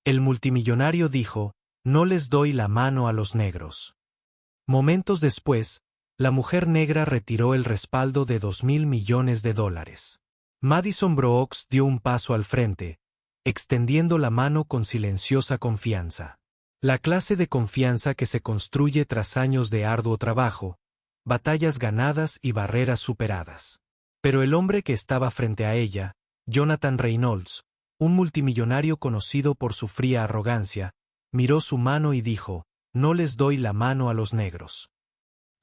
El multimillonario dijo, no les doy la mano a los negros. Momentos después, la mujer negra retiró el respaldo de $2.000 millones. Madison Brooks dio un paso al frente, extendiendo la mano con silenciosa confianza. La clase de confianza que se construye tras años de arduo trabajo, batallas ganadas y barreras superadas. Pero el hombre que estaba frente a ella, Jonathan Reynolds, un multimillonario conocido por su fría arrogancia, miró su mano y dijo, no les doy la mano a los negros.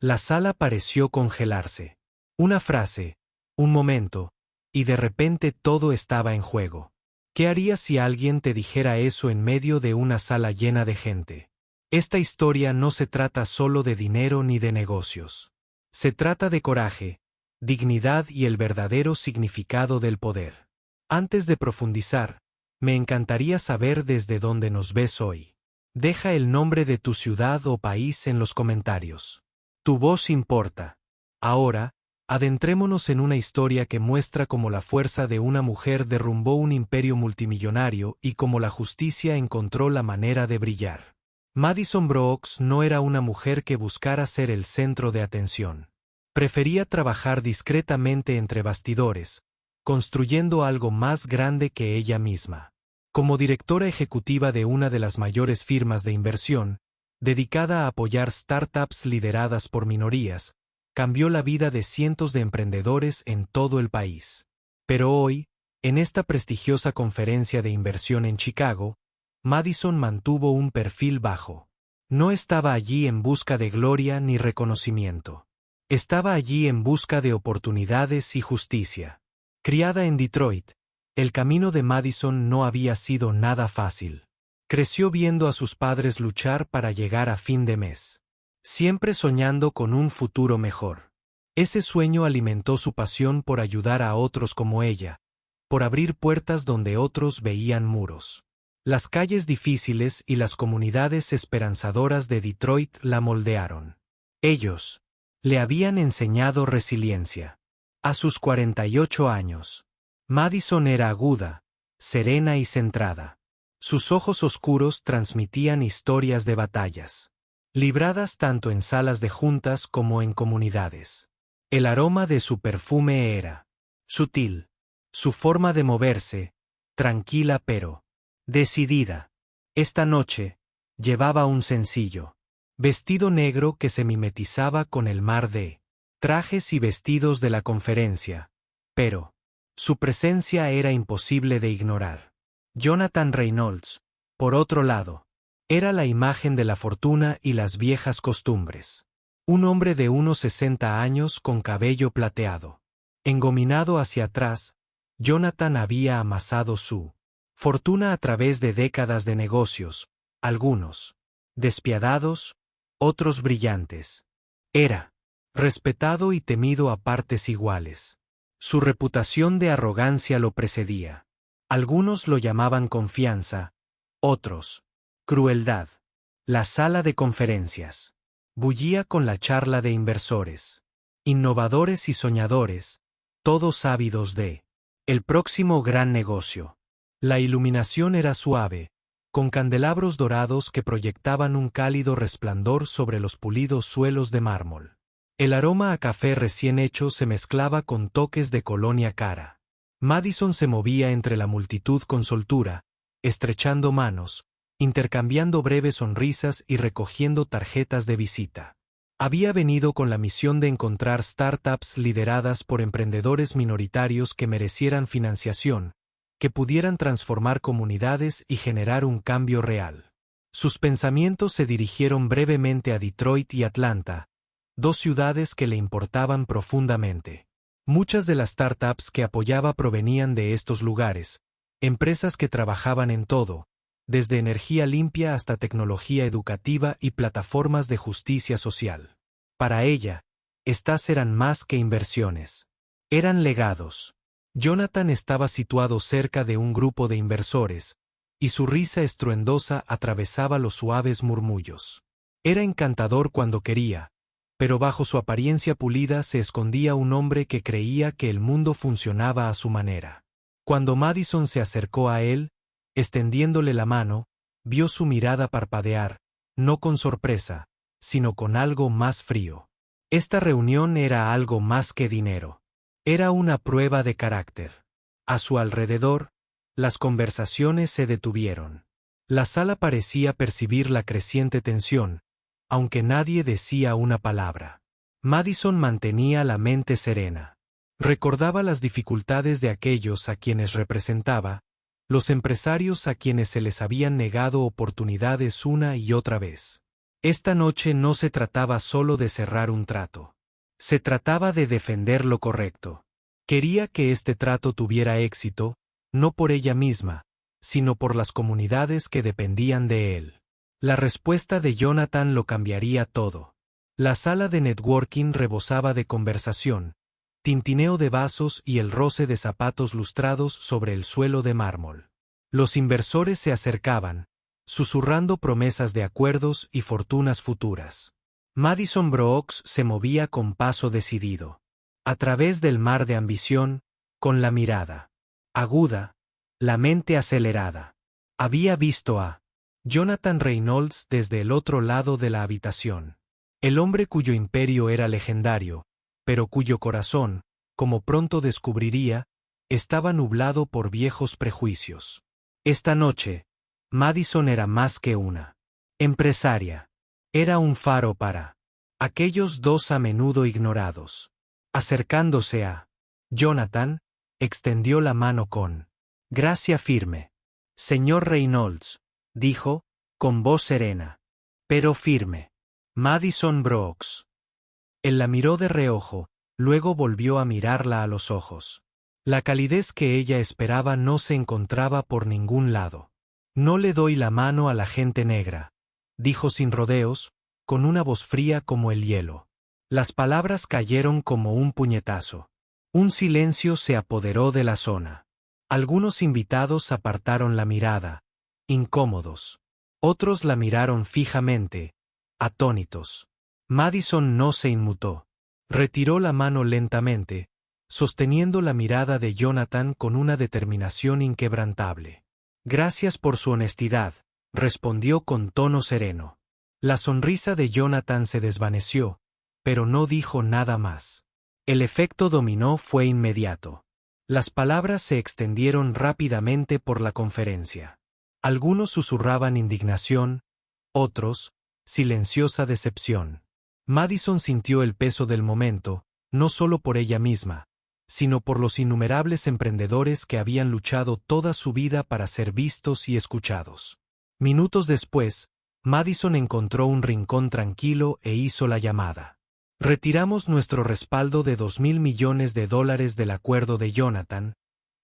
La sala pareció congelarse. Una frase, un momento, y de repente todo estaba en juego. ¿Qué harías si alguien te dijera eso en medio de una sala llena de gente? Esta historia no se trata solo de dinero ni de negocios. Se trata de coraje, dignidad y el verdadero significado del poder. Antes de profundizar, me encantaría saber desde dónde nos ves hoy. Deja el nombre de tu ciudad o país en los comentarios. Tu voz importa. Ahora, adentrémonos en una historia que muestra cómo la fuerza de una mujer derrumbó un imperio multimillonario y cómo la justicia encontró la manera de brillar. Madison Brooks no era una mujer que buscara ser el centro de atención. Prefería trabajar discretamente entre bastidores, construyendo algo más grande que ella misma. Como directora ejecutiva de una de las mayores firmas de inversión, dedicada a apoyar startups lideradas por minorías, cambió la vida de cientos de emprendedores en todo el país. Pero hoy, en esta prestigiosa conferencia de inversión en Chicago, Madison mantuvo un perfil bajo. No estaba allí en busca de gloria ni reconocimiento. Estaba allí en busca de oportunidades y justicia. Criada en Detroit, el camino de Madison no había sido nada fácil. Creció viendo a sus padres luchar para llegar a fin de mes, siempre soñando con un futuro mejor. Ese sueño alimentó su pasión por ayudar a otros como ella, por abrir puertas donde otros veían muros. Las calles difíciles y las comunidades esperanzadoras de Detroit la moldearon. Ellos le habían enseñado resiliencia. A sus 48 años, Madison era aguda, serena y centrada. Sus ojos oscuros transmitían historias de batallas, libradas tanto en salas de juntas como en comunidades. El aroma de su perfume era sutil, su forma de moverse, tranquila pero decidida. Esta noche, llevaba un sencillo vestido negro que se mimetizaba con el mar de trajes y vestidos de la conferencia, pero su presencia era imposible de ignorar. Jonathan Reynolds, por otro lado, era la imagen de la fortuna y las viejas costumbres. Un hombre de unos 60 años con cabello plateado. Engominado hacia atrás, Jonathan había amasado su fortuna a través de décadas de negocios, algunos despiadados, otros brillantes. Era respetado y temido a partes iguales. Su reputación de arrogancia lo precedía. Algunos lo llamaban confianza, otros crueldad. La sala de conferencias bullía con la charla de inversores, innovadores y soñadores, todos ávidos de el próximo gran negocio. La iluminación era suave, con candelabros dorados que proyectaban un cálido resplandor sobre los pulidos suelos de mármol. El aroma a café recién hecho se mezclaba con toques de colonia cara. Madison se movía entre la multitud con soltura, estrechando manos, intercambiando breves sonrisas y recogiendo tarjetas de visita. Había venido con la misión de encontrar startups lideradas por emprendedores minoritarios que merecieran financiación, que pudieran transformar comunidades y generar un cambio real. Sus pensamientos se dirigieron brevemente a Detroit y Atlanta, dos ciudades que le importaban profundamente. Muchas de las startups que apoyaba provenían de estos lugares, empresas que trabajaban en todo, desde energía limpia hasta tecnología educativa y plataformas de justicia social. Para ella, estas eran más que inversiones. Eran legados. Jonathan estaba situado cerca de un grupo de inversores, y su risa estruendosa atravesaba los suaves murmullos. Era encantador cuando quería, pero bajo su apariencia pulida se escondía un hombre que creía que el mundo funcionaba a su manera. Cuando Madison se acercó a él, extendiéndole la mano, vio su mirada parpadear, no con sorpresa, sino con algo más frío. Esta reunión era algo más que dinero. Era una prueba de carácter. A su alrededor, las conversaciones se detuvieron. La sala parecía percibir la creciente tensión, aunque nadie decía una palabra. Madison mantenía la mente serena. Recordaba las dificultades de aquellos a quienes representaba, los empresarios a quienes se les habían negado oportunidades una y otra vez. Esta noche no se trataba solo de cerrar un trato. Se trataba de defender lo correcto. Quería que este trato tuviera éxito, no por ella misma, sino por las comunidades que dependían de él. La respuesta de Jonathan lo cambiaría todo. La sala de networking rebosaba de conversación, tintineo de vasos y el roce de zapatos lustrados sobre el suelo de mármol. Los inversores se acercaban, susurrando promesas de acuerdos y fortunas futuras. Madison Brooks se movía con paso decidido. A través del mar de ambición, con la mirada aguda, la mente acelerada. Había visto a Jonathan Reynolds desde el otro lado de la habitación. El hombre cuyo imperio era legendario, pero cuyo corazón, como pronto descubriría, estaba nublado por viejos prejuicios. Esta noche, Madison era más que una empresaria. Era un faro para aquellos dos a menudo ignorados. Acercándose a Jonathan, extendió la mano con gracia firme. Señor Reynolds, dijo, con voz serena, pero firme. Madison Brooks. Él la miró de reojo, luego volvió a mirarla a los ojos. La calidez que ella esperaba no se encontraba por ningún lado. No le doy la mano a la gente negra, dijo sin rodeos, con una voz fría como el hielo. Las palabras cayeron como un puñetazo. Un silencio se apoderó de la zona. Algunos invitados apartaron la mirada, incómodos. Otros la miraron fijamente, atónitos. Madison no se inmutó. Retiró la mano lentamente, sosteniendo la mirada de Jonathan con una determinación inquebrantable. Gracias por su honestidad, respondió con tono sereno. La sonrisa de Jonathan se desvaneció, pero no dijo nada más. El efecto dominó fue inmediato. Las palabras se extendieron rápidamente por la conferencia. Algunos susurraban indignación, otros, silenciosa decepción. Madison sintió el peso del momento, no solo por ella misma, sino por los innumerables emprendedores que habían luchado toda su vida para ser vistos y escuchados. Minutos después, Madison encontró un rincón tranquilo e hizo la llamada. Retiramos nuestro respaldo de $2.000 millones del acuerdo de Jonathan,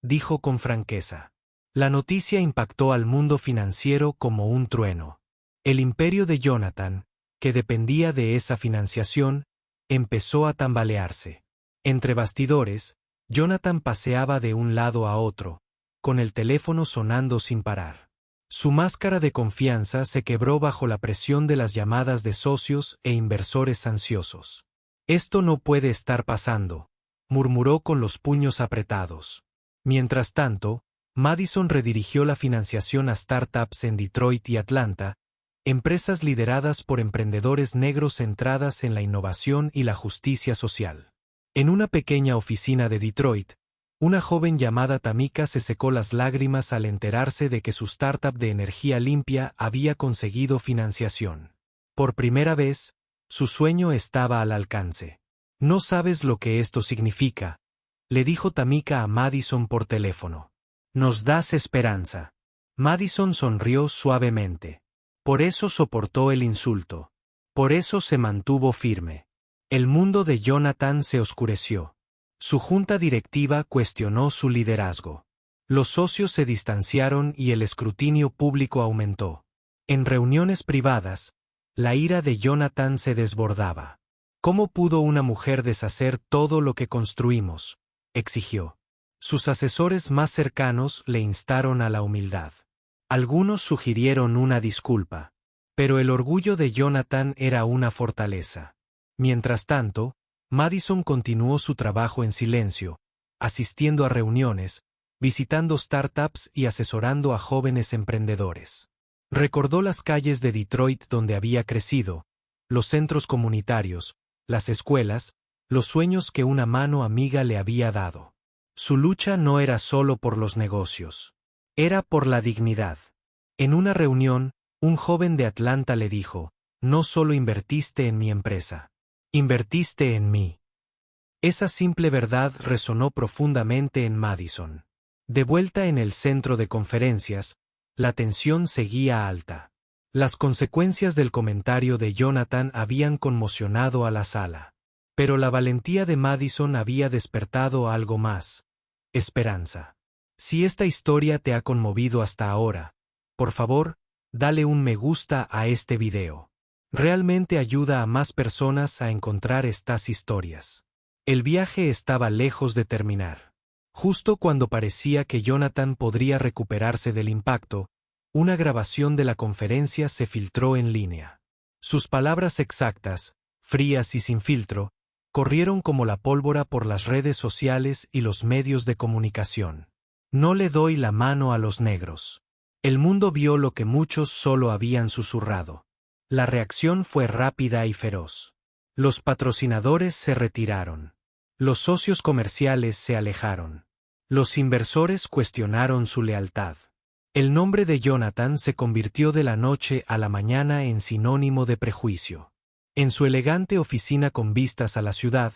dijo con franqueza. La noticia impactó al mundo financiero como un trueno. El imperio de Jonathan, que dependía de esa financiación, empezó a tambalearse. Entre bastidores, Jonathan paseaba de un lado a otro, con el teléfono sonando sin parar. Su máscara de confianza se quebró bajo la presión de las llamadas de socios e inversores ansiosos. Esto no puede estar pasando, murmuró con los puños apretados. Mientras tanto, Madison redirigió la financiación a startups en Detroit y Atlanta, empresas lideradas por emprendedores negros centradas en la innovación y la justicia social. En una pequeña oficina de Detroit, una joven llamada Tamika se secó las lágrimas al enterarse de que su startup de energía limpia había conseguido financiación. Por primera vez, su sueño estaba al alcance. No sabes lo que esto significa, le dijo Tamika a Madison por teléfono. Nos das esperanza. Madison sonrió suavemente. Por eso soportó el insulto. Por eso se mantuvo firme. El mundo de Jonathan se oscureció. Su junta directiva cuestionó su liderazgo. Los socios se distanciaron y el escrutinio público aumentó. En reuniones privadas, la ira de Jonathan se desbordaba. ¿Cómo pudo una mujer deshacer todo lo que construimos?, exigió. Sus asesores más cercanos le instaron a la humildad. Algunos sugirieron una disculpa. Pero el orgullo de Jonathan era una fortaleza. Mientras tanto, Madison continuó su trabajo en silencio, asistiendo a reuniones, visitando startups y asesorando a jóvenes emprendedores. Recordó las calles de Detroit donde había crecido, los centros comunitarios, las escuelas, los sueños que una mano amiga le había dado. Su lucha no era solo por los negocios. Era por la dignidad. En una reunión, un joven de Atlanta le dijo, «No solo invertiste en mi empresa. Invertiste en mí». Esa simple verdad resonó profundamente en Madison. De vuelta en el centro de conferencias, la tensión seguía alta. Las consecuencias del comentario de Jonathan habían conmocionado a la sala. Pero la valentía de Madison había despertado algo más: esperanza. Si esta historia te ha conmovido hasta ahora, por favor, dale un me gusta a este video. Realmente ayuda a más personas a encontrar estas historias. El viaje estaba lejos de terminar. Justo cuando parecía que Jonathan podría recuperarse del impacto, una grabación de la conferencia se filtró en línea. Sus palabras exactas, frías y sin filtro, corrieron como la pólvora por las redes sociales y los medios de comunicación. No le doy la mano a los negros. El mundo vio lo que muchos solo habían susurrado. La reacción fue rápida y feroz. Los patrocinadores se retiraron. Los socios comerciales se alejaron. Los inversores cuestionaron su lealtad. El nombre de Jonathan se convirtió de la noche a la mañana en sinónimo de prejuicio. En su elegante oficina con vistas a la ciudad,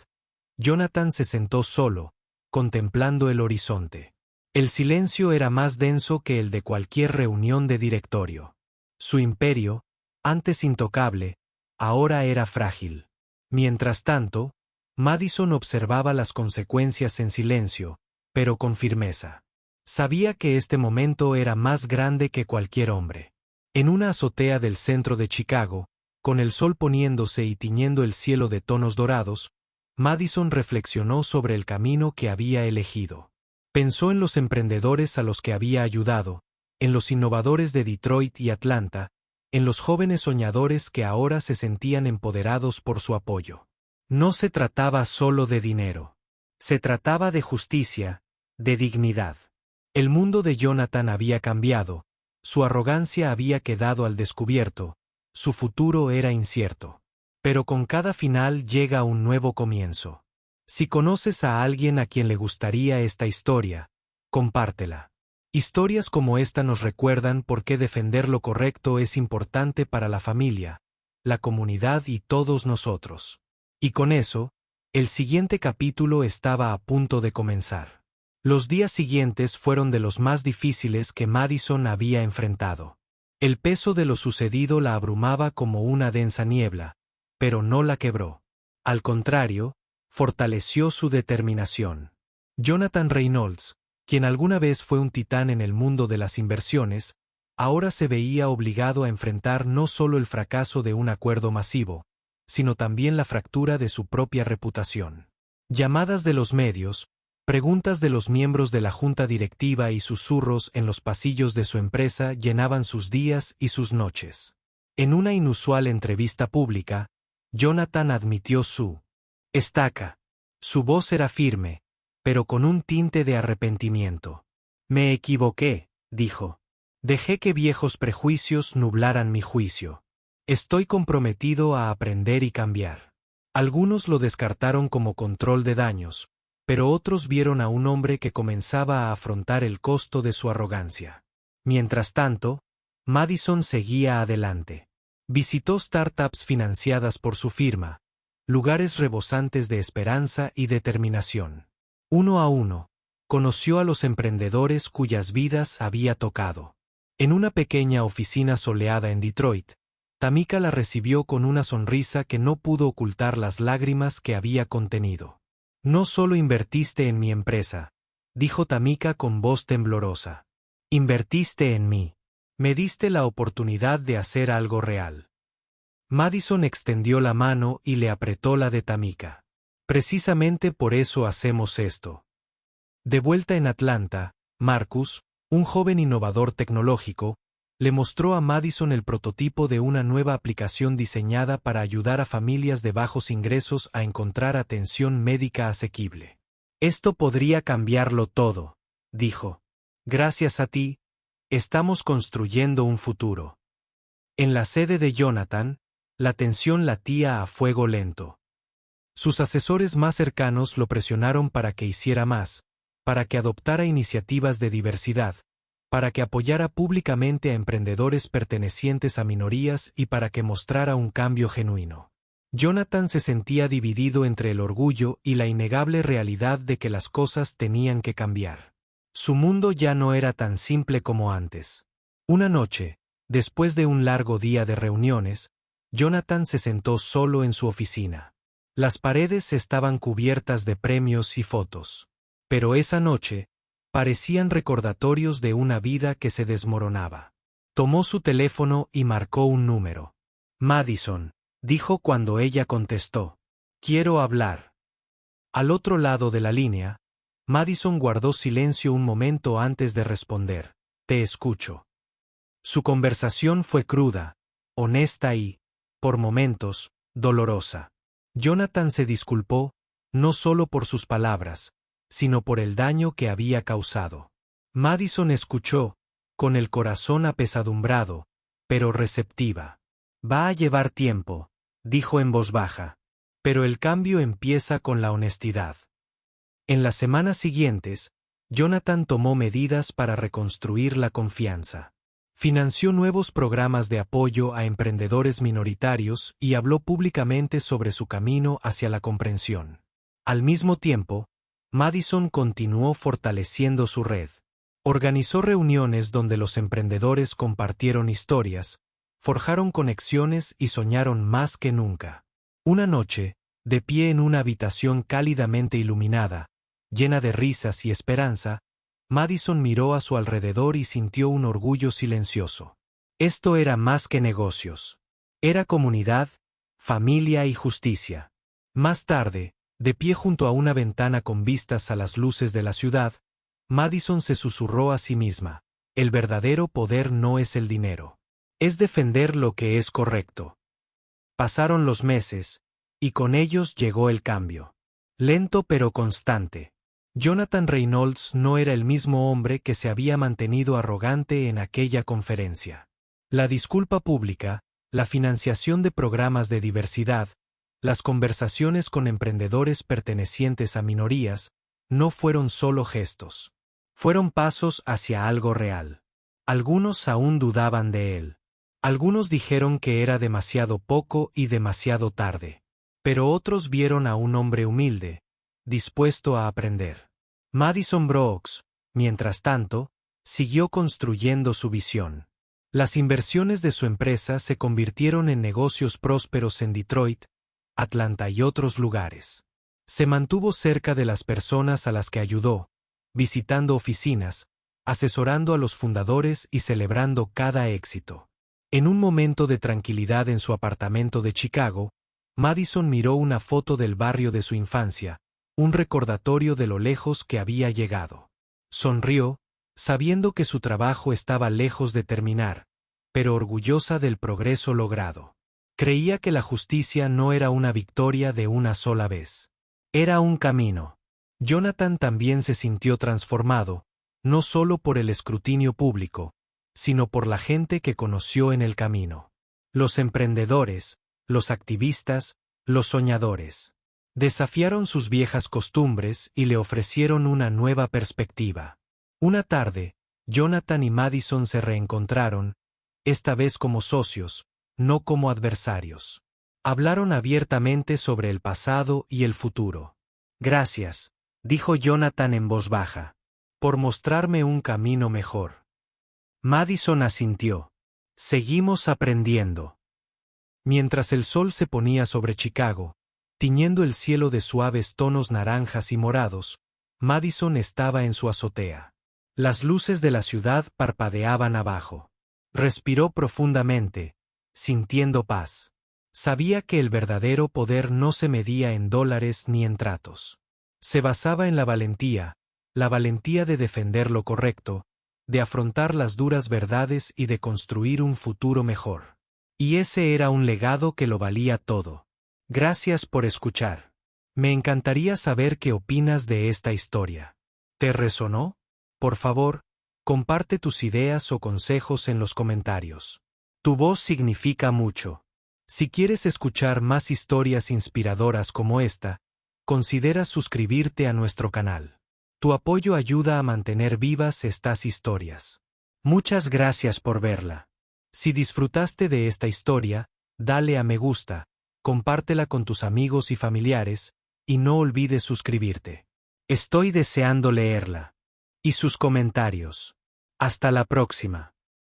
Jonathan se sentó solo, contemplando el horizonte. El silencio era más denso que el de cualquier reunión de directorio. Su imperio, antes intocable, ahora era frágil. Mientras tanto, Madison observaba las consecuencias en silencio, pero con firmeza. Sabía que este momento era más grande que cualquier hombre. En una azotea del centro de Chicago, con el sol poniéndose y tiñendo el cielo de tonos dorados, Madison reflexionó sobre el camino que había elegido. Pensó en los emprendedores a los que había ayudado, en los innovadores de Detroit y Atlanta, en los jóvenes soñadores que ahora se sentían empoderados por su apoyo. No se trataba solo de dinero. Se trataba de justicia, de dignidad. El mundo de Jonathan había cambiado, su arrogancia había quedado al descubierto, su futuro era incierto. Pero con cada final llega un nuevo comienzo. Si conoces a alguien a quien le gustaría esta historia, compártela. Historias como esta nos recuerdan por qué defender lo correcto es importante para la familia, la comunidad y todos nosotros. Y con eso, el siguiente capítulo estaba a punto de comenzar. Los días siguientes fueron de los más difíciles que Madison había enfrentado. El peso de lo sucedido la abrumaba como una densa niebla, pero no la quebró. Al contrario, fortaleció su determinación. Jonathan Reynolds, quien alguna vez fue un titán en el mundo de las inversiones, ahora se veía obligado a enfrentar no solo el fracaso de un acuerdo masivo, sino también la fractura de su propia reputación. Llamadas de los medios, preguntas de los miembros de la junta directiva y susurros en los pasillos de su empresa llenaban sus días y sus noches. En una inusual entrevista pública, Jonathan admitió su estaca. Su voz era firme, pero con un tinte de arrepentimiento. «Me equivoqué», dijo. «Dejé que viejos prejuicios nublaran mi juicio. Estoy comprometido a aprender y cambiar». Algunos lo descartaron como control de daños, pero otros vieron a un hombre que comenzaba a afrontar el costo de su arrogancia. Mientras tanto, Madison seguía adelante. Visitó startups financiadas por su firma, lugares rebosantes de esperanza y determinación. Uno a uno, conoció a los emprendedores cuyas vidas había tocado. En una pequeña oficina soleada en Detroit, Tamika la recibió con una sonrisa que no pudo ocultar las lágrimas que había contenido. «No solo invertiste en mi empresa», dijo Tamika con voz temblorosa. «Invertiste en mí. Me diste la oportunidad de hacer algo real». Madison extendió la mano y le apretó la de Tamika. «Precisamente por eso hacemos esto». De vuelta en Atlanta, Marcus, un joven innovador tecnológico, le mostró a Madison el prototipo de una nueva aplicación diseñada para ayudar a familias de bajos ingresos a encontrar atención médica asequible. «Esto podría cambiarlo todo», dijo. «Gracias a ti, estamos construyendo un futuro». En la sede de Jonathan, la tensión latía a fuego lento. Sus asesores más cercanos lo presionaron para que hiciera más, para que adoptara iniciativas de diversidad, para que apoyara públicamente a emprendedores pertenecientes a minorías y para que mostrara un cambio genuino. Jonathan se sentía dividido entre el orgullo y la innegable realidad de que las cosas tenían que cambiar. Su mundo ya no era tan simple como antes. Una noche, después de un largo día de reuniones, Jonathan se sentó solo en su oficina. Las paredes estaban cubiertas de premios y fotos. Pero esa noche, parecían recordatorios de una vida que se desmoronaba. Tomó su teléfono y marcó un número. Madison, dijo cuando ella contestó. Quiero hablar. Al otro lado de la línea, Madison guardó silencio un momento antes de responder. Te escucho. Su conversación fue cruda, honesta y, por momentos, dolorosa. Jonathan se disculpó, no solo por sus palabras, sino por el daño que había causado. Madison escuchó, con el corazón apesadumbrado, pero receptiva. Va a llevar tiempo, dijo en voz baja. Pero el cambio empieza con la honestidad. En las semanas siguientes, Jonathan tomó medidas para reconstruir la confianza. Financió nuevos programas de apoyo a emprendedores minoritarios y habló públicamente sobre su camino hacia la comprensión. Al mismo tiempo, Madison continuó fortaleciendo su red. Organizó reuniones donde los emprendedores compartieron historias, forjaron conexiones y soñaron más que nunca. Una noche, de pie en una habitación cálidamente iluminada, llena de risas y esperanza, Madison miró a su alrededor y sintió un orgullo silencioso. Esto era más que negocios. Era comunidad, familia y justicia. Más tarde, de pie junto a una ventana con vistas a las luces de la ciudad, Madison se susurró a sí misma, el verdadero poder no es el dinero. Es defender lo que es correcto. Pasaron los meses, y con ellos llegó el cambio. Lento pero constante. Jonathan Reynolds no era el mismo hombre que se había mantenido arrogante en aquella conferencia. La disculpa pública, la financiación de programas de diversidad, las conversaciones con emprendedores pertenecientes a minorías, no fueron solo gestos. Fueron pasos hacia algo real. Algunos aún dudaban de él. Algunos dijeron que era demasiado poco y demasiado tarde. Pero otros vieron a un hombre humilde, dispuesto a aprender. Madison Brooks, mientras tanto, siguió construyendo su visión. Las inversiones de su empresa se convirtieron en negocios prósperos en Detroit, Atlanta y otros lugares. Se mantuvo cerca de las personas a las que ayudó, visitando oficinas, asesorando a los fundadores y celebrando cada éxito. En un momento de tranquilidad en su apartamento de Chicago, Madison miró una foto del barrio de su infancia, un recordatorio de lo lejos que había llegado. Sonrió, sabiendo que su trabajo estaba lejos de terminar, pero orgullosa del progreso logrado. Creía que la justicia no era una victoria de una sola vez. Era un camino. Jonathan también se sintió transformado, no solo por el escrutinio público, sino por la gente que conoció en el camino. Los emprendedores, los activistas, los soñadores. Desafiaron sus viejas costumbres y le ofrecieron una nueva perspectiva. Una tarde, Jonathan y Madison se reencontraron, esta vez como socios, no como adversarios. Hablaron abiertamente sobre el pasado y el futuro. Gracias, dijo Jonathan en voz baja, por mostrarme un camino mejor. Madison asintió. Seguimos aprendiendo. Mientras el sol se ponía sobre Chicago, tiñendo el cielo de suaves tonos naranjas y morados, Madison estaba en su azotea. Las luces de la ciudad parpadeaban abajo. Respiró profundamente, sintiendo paz. Sabía que el verdadero poder no se medía en dólares ni en tratos. Se basaba en la valentía de defender lo correcto, de afrontar las duras verdades y de construir un futuro mejor. Y ese era un legado que lo valía todo. Gracias por escuchar. Me encantaría saber qué opinas de esta historia. ¿Te resonó? Por favor, comparte tus ideas o consejos en los comentarios. Tu voz significa mucho. Si quieres escuchar más historias inspiradoras como esta, considera suscribirte a nuestro canal. Tu apoyo ayuda a mantener vivas estas historias. Muchas gracias por verla. Si disfrutaste de esta historia, dale a me gusta, compártela con tus amigos y familiares, y no olvides suscribirte. Estoy deseando leerla. Y sus comentarios. Hasta la próxima.